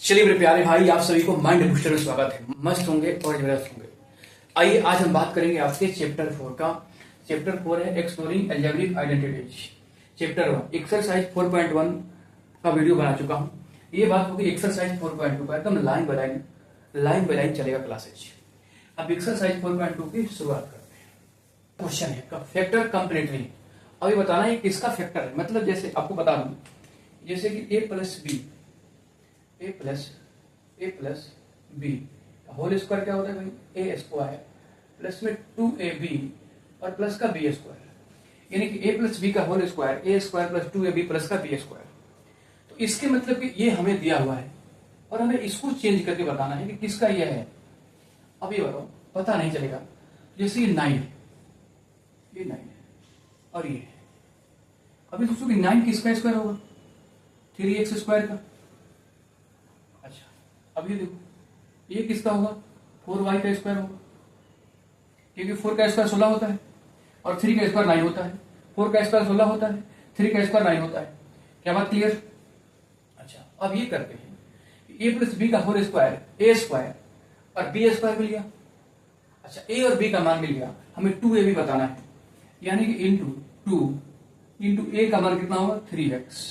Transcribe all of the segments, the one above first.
चलिए मेरे प्यारे भाई, आप सभी को माइंड बूस्टर में स्वागत है। मस्त होंगे और जबरदस्त होंगे। आइए आज हम बात करेंगे आपके चैप्टर 4 का। चैप्टर 4 है exploring algebraic identities. Chapter 1 exercise 4.1 का वीडियो बना चुका हूँ। ये बात होगी एक्सरसाइज 4.2 का, एकदम लाइन बाय लाइन चलेगा क्लासेज। अब एक्सरसाइज 4.2 की शुरुआत करते हैं। क्वेश्चन है फैक्टर कंप्लीटली। अभी बताना है किसका फैक्टर है, मतलब जैसे आपको बता दूं, जैसे कि a plus B whole square क्या होता है भाई, ए स्क्वायर प्लस में 2ab और प्लस का बी स्क्वायर, यानी कि a प्लस बी का होल स्क्वायर, ए स्क्वायर प्लस 2ab प्लस का बी स्क्वायर। तो इसके मतलब कि ये हमें दिया हुआ है और हमें इसको चेंज करके बताना है कि किसका ये है। अब ये बताओ, पता नहीं चलेगा। जैसे ये 9 है, ये 9 है और ये है। अभी सोचो कि 9 किसका स्क्वायर होगा, 3x स्क्वायर का। अच्छा, अब ये देखो, ये किसका होगा, 4y का स्क्वायर होगा, क्योंकि 4 का स्क्वायर 16 होता है और 3 का स्क्वायर 9 होता है। 4 का स्क्वायर 16 होता है, 3 का स्क्वायर 9 होता है। क्या बात क्लियर? अच्छा, अब ये करते हैं, a प्लस बी का होल स्क्वायर, ए स्क्वायर और बी स्क्वायर मिल गया। अच्छा, a और b का मान मिल गया, हमें 2ab बताना है, यानी कि इंटू 2 इंटू a का मान कितना होगा 3x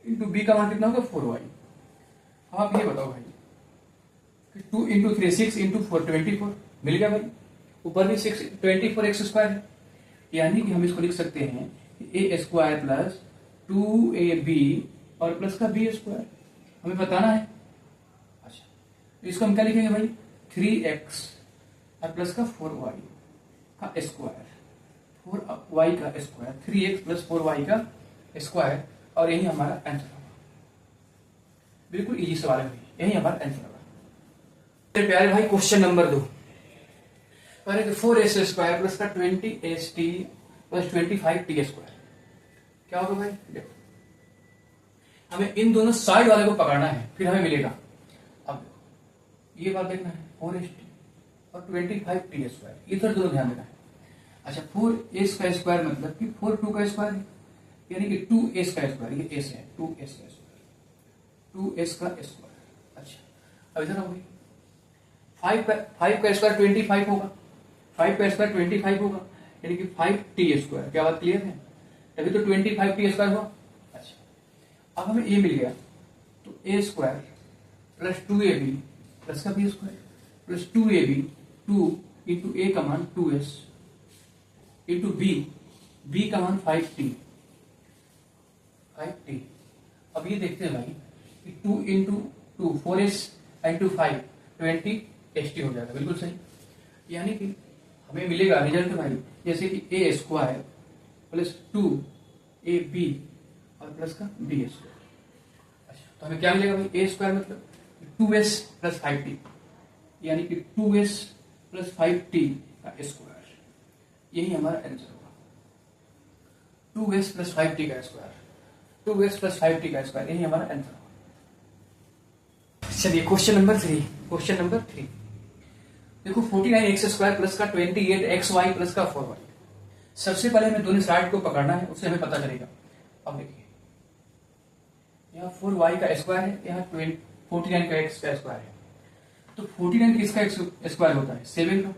इंटू b का मान कितना होगा 4y। आप ये बताओ भाई, 2 इंटू 3 6 इंटू 4 24 मिल गया भाई। ऊपर भी 6 24x स्क्वायर है, यानी कि हम इसको लिख सकते हैं ए स्क्वायर प्लस 2ab और प्लस का बी स्क्वायर हमें बताना है। अच्छा, तो इसको हम क्या लिखेंगे भाई, 3x और प्लस का 4y का स्क्वायर, 4y का स्क्वायर, 3x प्लस 4y का स्क्वायर, और यही हमारा आंसर होगा। बिल्कुल इजी सवाल है, यही हमारा आंसर होगा। मेरे प्यारे भाई, क्वेश्चन नंबर 2 पहले तो 4s स्क्वायर प्लस का 20st प्लस 25t स्क्वायर क्या होगा भाई। देखो, हमें इन दोनों साइड वाले को पकड़ना है, फिर हमें मिलेगा। अब ये बात देखना है, 4st और 25t स्क्वायर, इधर दोनों ध्यान देना है। अच्छा, 4s का स्क्वायर मतलब कि 4 2 का स्क्वायर है, यानी कि 2s का स्क्वायर, ये s है, 2s का स्क्वायर, 2s का स्क्वायर। अच्छा, अब इधर आओ, 5 का स्क्वायर 25 होगा, 5 का स्क्वायर 25 होगा, यानी कि 5t स्क्वायर। क्या बात क्लियर है? तभी तो 25t स्क्वायर हुआ। अच्छा, अब हमें ये मिल गया, तो a square plus 2ab plus का b square plus 2ab 2 into a का मान 2s इंटू b का मान 5t। अब ये देखते हैं भाई, 2 इंटू 2 4s इंटू 5 20st हो जाएगा। बिल्कुल सही, यानी कि हमें मिलेगा रिजल्ट भाई, जैसे कि a स्क्वायर प्लस 2ab और प्लस का b स्क्वायर। अच्छा, तो हमें क्या मिलेगा भाई, a स्क्वायर मतलब 2s प्लस 5t, यानी कि 2s प्लस 5t का स्क्वायर, यही हमारा आंसर होगा। 2s प्लस 5t का स्क्वायर, 2s प्लस 5t का स्क्वायर, यही हमारा आंसर होगा। चलिए क्वेश्चन नंबर 3 देखो, 49x स्क्वायर प्लस का 28xy प्लस का 4y। सबसे पहले हमें दोनों साइड को पकड़ना है, उससे हमें पता चलेगा। अब देखिए, यहाँ 4y का स्क्वायर है, यहाँ 49 का x का स्क्वायर है। तो 49 किसका स्क्वायर होता है, 7 का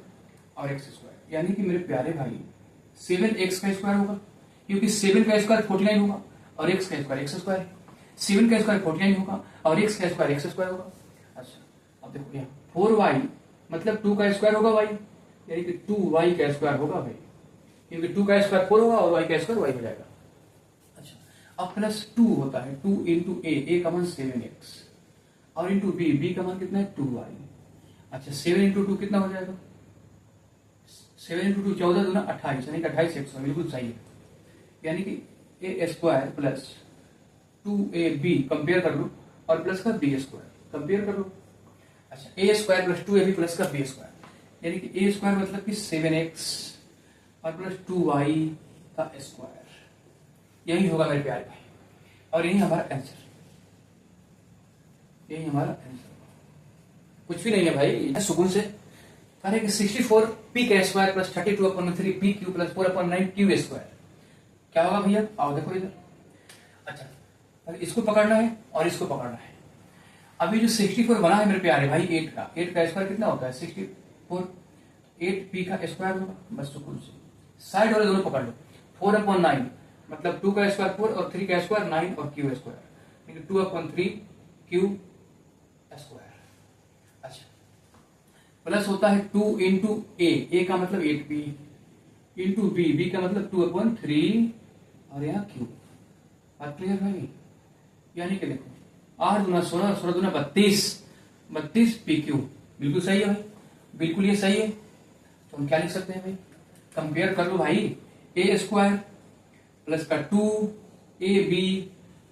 और x स्क्वायर, यानी कि मेरे प्यारे भाई 7x का स्क्वायर होगा, क्योंकि 7 का स्क्वायर 49 होगा और x का स्क्वायर x स्क्वायर है। 7 का स्क्वायर 49 होगा और x का स्क्वायर x स्क्वायर होगा। अच्छा, अब देखो यहाँ 4y मतलब 2 का स्क्वायर होगा y, यानी कि 2y का स्क्वायर होगा भाई, क्योंकि 2 का स्क्वायर 4 होगा और y का स्क्वायर y हो जाएगा। अच्छा, अब प्लस 2 होता है, 2 इंटू a का मान 7x और इंटू b का मान कितना है 2y। अच्छा, 7 इंटू 2 कितना हो जाएगा, 7 इंटू 2 14 दूना 28, यानी कि 28x। बिल्कुल सही है, यानी कि a square plus 2ab compare कर लो और प्लस का b स्क्वायर कंपेयर कर लो। अच्छा, a square plus 2ab plus का b स्क्वायर, यानी कि a स्क्वायर मतलब कि 7x और प्लस 2y का स्क्वायर, यही होगा मेरे प्यारे भाई, और यही हमारा आंसर, यही हमारा आंसर। कुछ भी नहीं है भाई, सुकून से करें कि 64p का square plus 32/3p Q plus 4/9 Q square क्या होगा भैया। आओ देखो इधर। अच्छा, इसको पकड़ना है और इसको पकड़ना है, अभी जो 64 बना है मेरे प्यारे भाई 8 का स्क्वायर कितना होता है 64, 8p का स्क्वायर होगा, बस सुकून से साइड वाले दोनों पकड़ लो। 4/9 मतलब 2 का स्क्वायर 4 और 3 का स्क्वायर 9 और क्यू स्क्वायर 2/3 क्यू स्क्वायर। अच्छा प्लस होता है 2 इंटू ए का मतलब 8p इंटू बी का मतलब 2/3 और यहाँ क्यू। बात क्लियर भाई? यानी कि देखो 8 दूना 16, 16 दूना 32 पी क्यू। बिल्कुल सही है भाई, बिल्कुल ये सही है। तो हम क्या लिख सकते हैं भाई, कंपेयर कर लो भाई, ए स्क्वायर प्लस का 2ab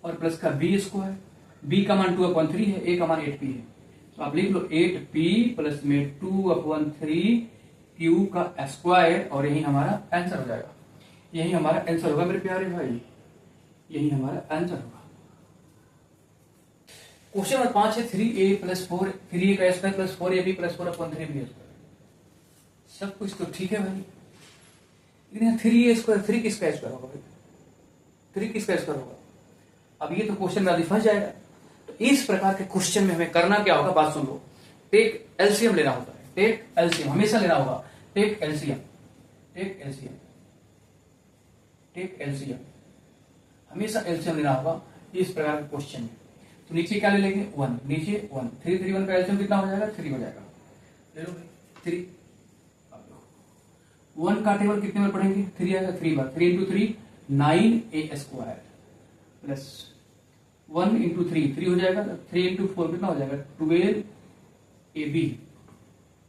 और प्लस का बी स्क्वायर। बी का मान 2/3 है, ए का मान 8p है, तो आप लिख लो 8p प्लस में 2/3 क्यू का स्क्वायर और यही हमारा आंसर हो जाएगा। यही हमारा आंसर होगा मेरे प्यारे भाई, यही हमारा आंसर होगा। क्वेश्चन नंबर 5 है 3a प्लस 4 3a का square plus 4ab plus 4/3 B square. सब कुछ तो ठीक है भाई, लेकिन यहाँ 3a स्क्वायर 3 किसका स्क्वायर होगा भाई, 3 किसका स्क्वायर होगा? अब ये तो क्वेश्चन में आदि फंस जाएगा। तो इस प्रकार के क्वेश्चन में हमें करना क्या होगा, बात सुन लो। टेक एलसीएम लेना होता है, टेक एलसीएम हमेशा लेना होगा। Take LCM, take LCM, take LCM, हमेशा एलसीएम लेना होगा इस प्रकार के क्वेश्चन में। तो नीचे क्या ले लेंगे 1, नीचे 1, 3 3 1 का एलसीएम कितना हो जाएगा 3 हो जाएगा। ले लो भाई 3। 1 का टेबल कितने बार पढ़ेंगे 3 आएगा 3 बार, 3 into 3 9a square plus 1 into 3 हो जाएगा, 3 इंटू 4 कितना हो जाएगा 12ab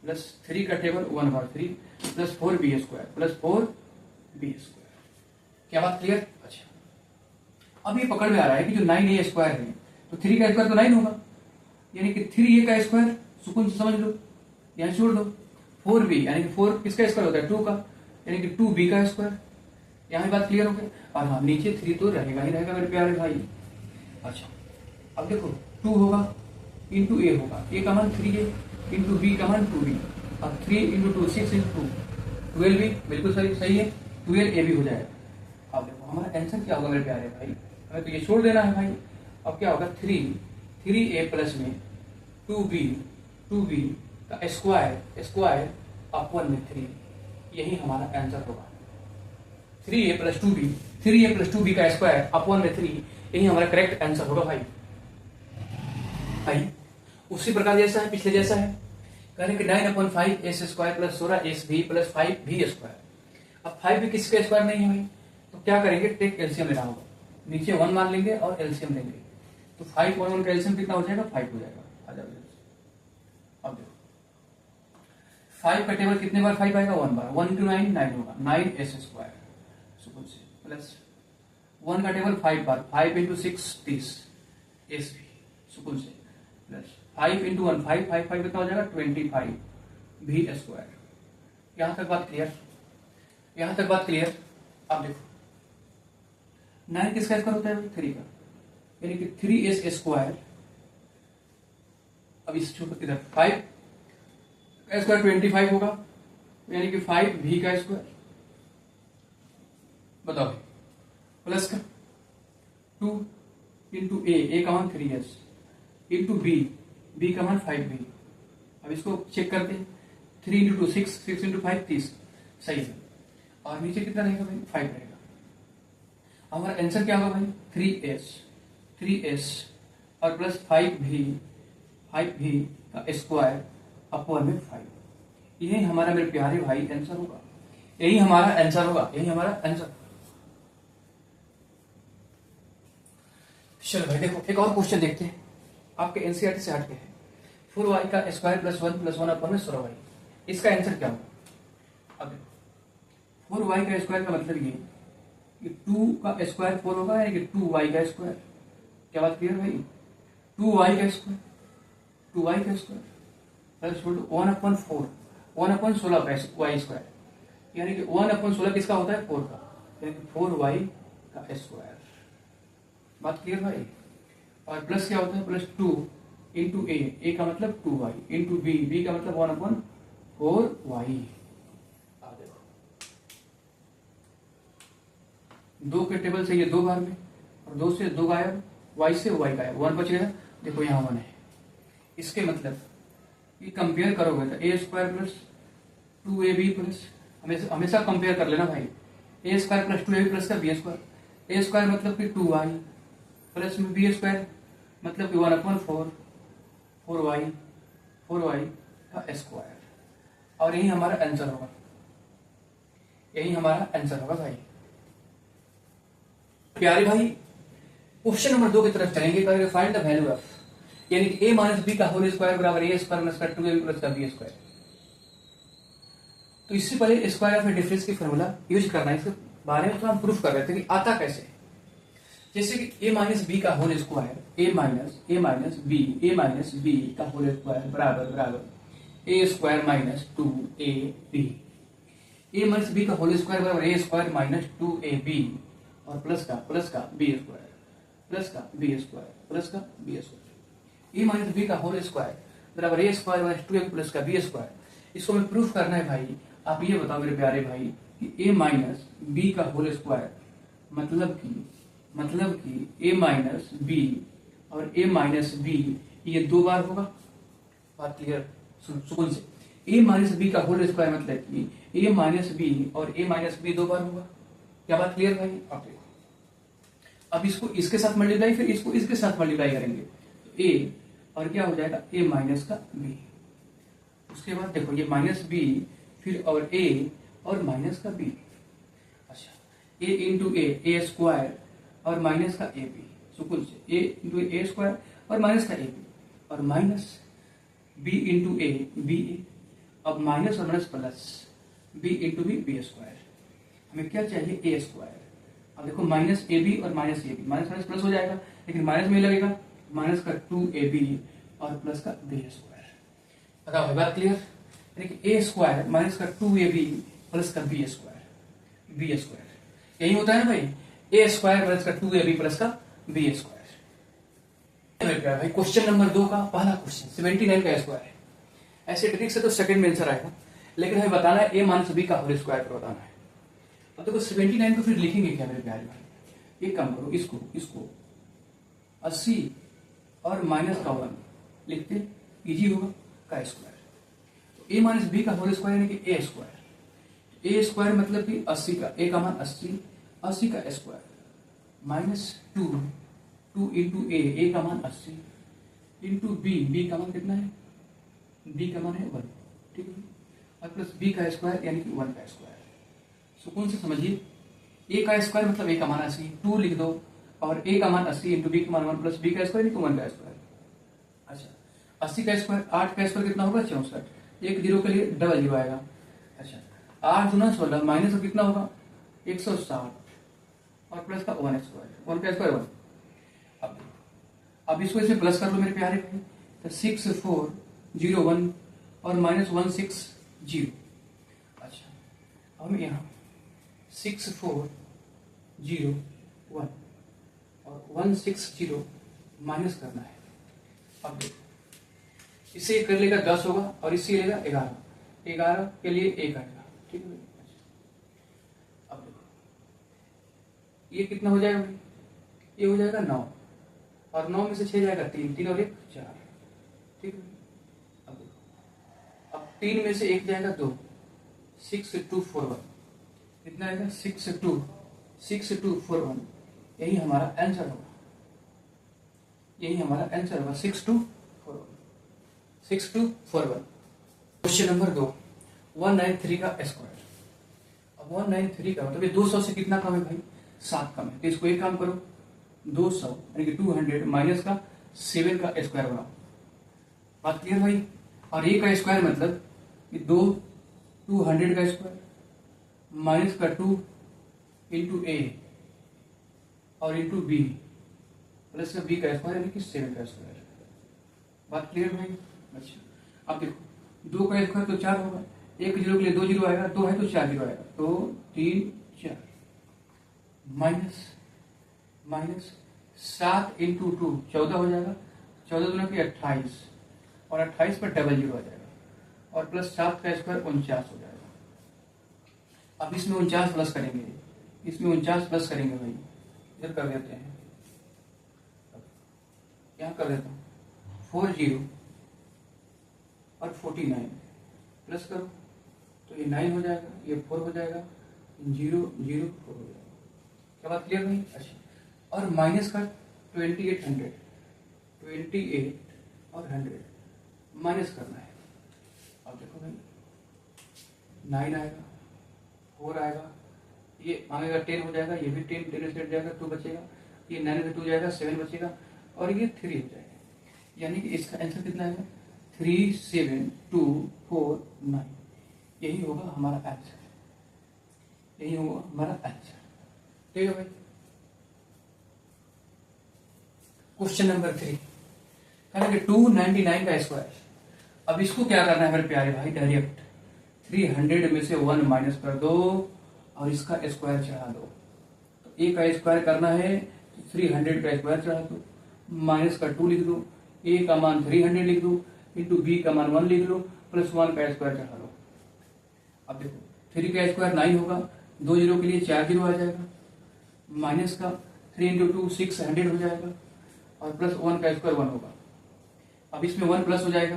प्लस 3 का table 1/3 plus 4b square plus 4b square. क्या बात क्लियर? अच्छा अब ये पकड़ में आ रहा है कि जो 9a स्क्वायर है तो 3 का स्क्वायर तो 9 होगा, यानी कि 3a का स्क्वायर सुकून से समझ लो, यहां छोड़ दो। 4b यानी कि 4 किसका स्क्वायर होता है 2 का, यानी कि 2b का स्क्वायर। यहां बात क्लियर हो गई। और हाँ नीचे 3 तो रहेगा ही रहेगा मेरे प्यारे भाई। अच्छा अब देखो 2 होगा इंटू ए होगा, ए का मान 3a इंटू बी का मान 2b और 3 इंटू 2 6 इंटू 12b, बिल्कुल सही सही है 12ab हो जाएगा। अब देखो हमारा आंसर क्या होगा मेरे प्यारे भाई, हमें तो ये छोड़ देना है भाई। अब क्या होगा 3a प्लस में 2b का स्क्वायर अपॉन में 3, यही हमारा आंसर होगा। 3a प्लस 2b का स्क्वायर अपॉन में 3, यही हमारा करेक्ट आंसर होगा भाई। भाई उसी प्रकार जैसा है पिछले जैसा है, कहने कि 9/5 एस स्क्वायर प्लस 16 एस भी प्लस 5 भी स्क्वायर। अब 5 भी किसका स्क्वायर नहीं है भाई, तो क्या करेंगे टेक एलसीएम लेना होगा। नीचे 1 मान लेंगे और एलसीएम लेंगे, तो 5 और 1 का एलसीएम कितना हो जाएगा 5 हो जाएगा। अब देखो 5 का टेबल कितने बार 5 आएगा 1 बार, 1 इंटू 9 9 होगा 9s स्क्वायर सुकून से प्लस 1 का टेबल 5 बार, 5 इंटू 6 30 एस भी सुकून से प्लस 5 इंटू 1 5 5 5 कितना हो जाएगा 25 भी स्क्वायर। यहां तक बात क्लियर, यहां तक बात क्लियर। अब देखो 9 किसका स्क्वायर होता है 3 का, यानी कि 3s स्क्वायर। अब इस इधर 5 का स्क्वायर 25 होगा, यानी कि 5 भी का स्क्वायर। बताओ प्लस का 2 इंटू ए का मान 3s इंटू बी का मान 5b। अब इसको चेक करते हैं 3 इंटू 2 6 इंटू 5 30 सही है। और नीचे कितना रहेगा भाई 5 रहेगा। हमारा आंसर क्या होगा भाई 3s और प्लस 5v का स्क्वायर अपॉन में 5, यही हमारा मेरे प्यारे भाई आंसर होगा, यही हमारा आंसर होगा, यही हमारा आंसर। चलो भाई देखो एक और क्वेश्चन देखते हैं, आपके एनसीईआरटी से हटके है। 4y का स्क्वायर प्लस 1 प्लस 1 अपॉन में 16y, इसका आंसर क्या होगा। अब देखो 4y का स्क्वायर का मतलब ये कि 2 का स्क्वायर 4 होगा, यानी कि 2y का स्क्वायर। क्या बात क्लियर भाई, 2y का स्क्वायर 2y का स्क्वायर प्लस 1/4 1/16 का y स्क्वायर, यानी कि 1/16 किसका होता है 4 का, यानी कि 4y का स्क्वायर। बात क्लियर भाई। और प्लस क्या होता है प्लस 2 इंटू ए का मतलब 2y इंटू बी का मतलब 1/4y। देखो 2 के टेबल से ये 2 बार में और 2 से 2 गायब, y से y गायब, 1 बच गया। देखो यहाँ 1 है, इसके मतलब ये कंपेयर करोगे तो ए स्क्वायर प्लस 2ab प्लस, हमेशा कंपेयर कर लेना भाई, ए स्क्वायर प्लस 2ab प्लस का बी स्क्वायर, ए स्क्वायर मतलब कि 2y प्लस में बी स्क्वायर मतलब कि 1/4 4y का स्क्वायर, और यही हमारा आंसर होगा, यही हमारा आंसर होगा भाई। प्यारे भाई क्वेश्चन नंबर 2 की तरफ चलेंगे। फाइंड द वैल्यू ऑफ, यानी कि a माइनस बी का होल स्क्वायर बराबर ए स्क्वायर माइनस का 2ab प्लस का बी स्क्वायर। तो इससे पहले स्क्वायर ऑफ डिफरेंस की फॉर्मूला यूज करना है, इसके बारे में तो हम प्रूफ कर रहे थे कि आता कैसे। जैसे कि a माइनस बी का होल स्क्वायर, ए माइनस बी का होल स्क्वायर बराबर ए स्क्वायर माइनस 2ab, ए माइनस बी का होल स्क्वायर बराबर ए स्क्वायर माइनस 2ab और प्लस का बी स्क्वायर प्लस का बी स्क्वायर, ए माइनस बी का होल स्क्वायर बराबर ए स्क्वायर माइनस 2ab प्लस का बी स्क्वायर। इसको हमें प्रूफ करना है भाई। आप ये बताओ मेरे प्यारे भाई कि ए माइनस बी का होल स्क्वायर मतलब कि ए माइनस बी और ए माइनस बी ये 2 बार होगा। बात क्लियर सुकून से, ए माइनस बी का होल स्क्वायर मतलब कि ए माइनस बी और ए माइनस बी 2 बार होगा। क्या बात क्लियर भाई? अब इसको इसके साथ मल्टीप्लाई, फिर इसको इसके साथ मल्टीप्लाई करेंगे तो ए और क्या हो जाएगा ए माइनस का बी। उसके बाद देखो ये माइनस बी फिर और ए और माइनस का बी। अच्छा, ए इंटू ए स्क्वायर और माइनस का ए बी, सुकून से ए इंटू ए स्क्वायर और माइनस का ए बी और minus b into a b a. अब माइनस और minus plus b into b square. हमें क्या चाहिए? A square. अब देखो माइनस ए बी और minus a b, minus minus plus हो जाएगा, लेकिन माइनस में लगेगा माइनस का 2ab और प्लस का बी स्क्वायर। बताओ बात क्लियर? यानी कि ए स्क्वायर माइनस का 2ab प्लस का बी स्क्वायर यही होता है ना भाई, ए स्क्वायर माइनस का 2ab प्लस का बी स्क्वायर। भाई क्वेश्चन नंबर 2 का पहला क्वेश्चन 79 का स्क्वायर है। ऐसे ट्रिक से तो सेकंड में आंसर आएगा, लेकिन हमें बताना है ए माइनस बी का होल स्क्वायर पर बताना है। अब देखो 79 को फिर लिखेंगे क्या मेरे प्यारे भाई? एक काम करो, इसको 80 और माइनस का 1 लिखते इजी होगा का स्क्वायर। तो ए माइनस बी का होल स्क्वायर यानी कि ए स्क्वायर मतलब कि 80 का ए का मान 80 का स्क्वायर माइनस 2 इंटू ए का मान 80 इंटू बी का मान कितना है? बी का मान है 1, ठीक है, और प्लस बी का स्क्वायर यानी कि 1 का स्क्वायर। सुकून से समझिए, ए का स्क्वायर मतलब ए का मान 80, 2 लिख दो और ए का मान 80 इंटू बी का मान 1 प्लस बी का स्क्वायर इंटू 1 का स्क्वायर। अच्छा, 80 का स्क्वायर 8 का स्क्वायर कितना होगा? 64। एक जीरो के लिए डबल जीरो आएगा। अच्छा, 8 गुना 16 माइनस का कितना होगा? 160 और प्लस का 1 स्क्वायर, 1 का स्क्वायर 1। अब इसको इसे प्लस कर लो मेरे प्यारे भाई, तो 6401 और माइनस 160। अच्छा, अब यहाँ 6401 और 160 माइनस करना है। अब देखो इससे कर लेगा 10 होगा और इससे लेगा 11 के लिए 1 आएगा, ठीक है। अब देखो ये कितना हो जाएगा भाई? ये हो जाएगा 9 और 9 में से 6 जाएगा 3 और 1 4, ठीक है। अब देखो, अब 3 में से 1 जाएगा 2, 6241 कितना आएगा? 6241। यही हमारा आंसर होगा, 6241। क्वेश्चन नंबर 2 193 का स्क्वायर। अब 193 का मतलब 200 से कितना कम है भाई? 7 कम है। तो इसको एक काम करो, 200 यानी कि 200 माइनस का 7 का स्क्वायर बनाओ। बात क्लियर भाई? और ए का स्क्वायर मतलब कि 200 का स्क्वायर माइनस का 2 इंटू ए और इंटू बी प्लस का बी का स्क्वायर यानी कि 7 का स्क्वायर। बात क्लियर भाई? अच्छा, अब देखो 2 का स्क्वायर तो 4 होगा, 1 जीरो के लिए 2 जीरो आएगा, 2 है तो 4 जीरो आएगा, तो 3 4 माइनस 7 इंटू 2 14 हो जाएगा, 14 दूना की 28 और 28 पर डबल जीरो आ जाएगा और प्लस 7 का स्क्वायर 49 हो जाएगा। अब इसमें 49 प्लस करेंगे, इसमें 49 प्लस करेंगे भाई, इधर कर देते हैं, यहाँ कर देता हूँ 40 और 49 प्लस करो तो ये 9 हो जाएगा, ये 4 हो जाएगा, 0 0 4 हो जाएगा। क्या बात क्लियर हुई? अच्छा, और माइनस का 2800 28 और 100 माइनस करना है। अब देखो भाई 9 आएगा, 4 आएगा, ये मांगेगा 10 हो जाएगा, ये भी 10 10 से हट जाएगा, 2 बचेगा, ये 9 से 2 जाएगा, 7 बचेगा और ये 3 हो जाएगा। यानी कि इसका आंसर कितना है? 3 7 2 4 9। यही होगा हमारा आंसर, यही होगा हमारा आंसर। ठीक है भाई। क्वेश्चन नंबर 3 कहना कि 299 का स्क्वायर। अब इसको क्या करना है मेरे प्यारे भाई? डायरेक्ट 300 में से 1 माइनस कर दो और इसका स्क्वायर चढ़ा दो। तो ए का स्क्वायर करना है, 300 का स्क्वायर चढ़ा दो, माइनस का 2 लिख दो, ए का मान 300 लिख दो, इंटू बी का मान 1 लिख लो, प्लस 1 का स्क्वायर चढ़ा दो। अब देखो 3 का स्क्वायर 9 होगा, 2 जीरो के लिए 4 जीरो आ जाएगा, माइनस का 3 इंटू 2 600 हो जाएगा और प्लस 1 का स्क्वायर 1 होगा। अब इसमें 1 प्लस हो जाएगा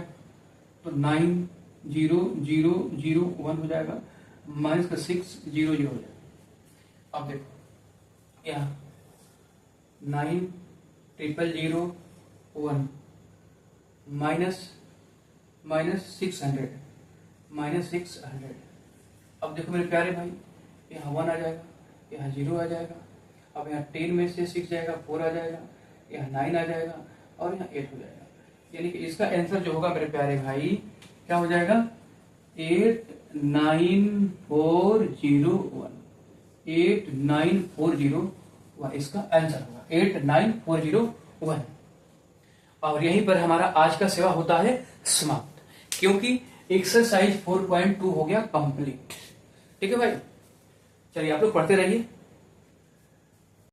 तो 9 0 0 0 1 हो जाएगा, माइनस का 6 0 0 हो जाएगा। अब देखो यहाँ 9 0 0 1 माइनस 600 माइनस 600। अब देखो मेरे प्यारे भाई यहाँ 1 आ जाएगा, यहाँ 0 आ जाएगा, अब यहाँ 10 में से 6 जाएगा, 4 आ जाएगा, यहाँ 9 आ जाएगा और यहाँ 8 हो जाएगा। यानी कि इसका आंसर जो होगा मेरे प्यारे भाई क्या हो जाएगा? 89401 89401 इसका आंसर होगा 89401। और यहीं पर हमारा आज का सेवा होता है समाप्त, क्योंकि एक्सरसाइज 4.2 हो गया कंप्लीट। ठीक है भाई, चलिए आप लोग पढ़ते रहिए।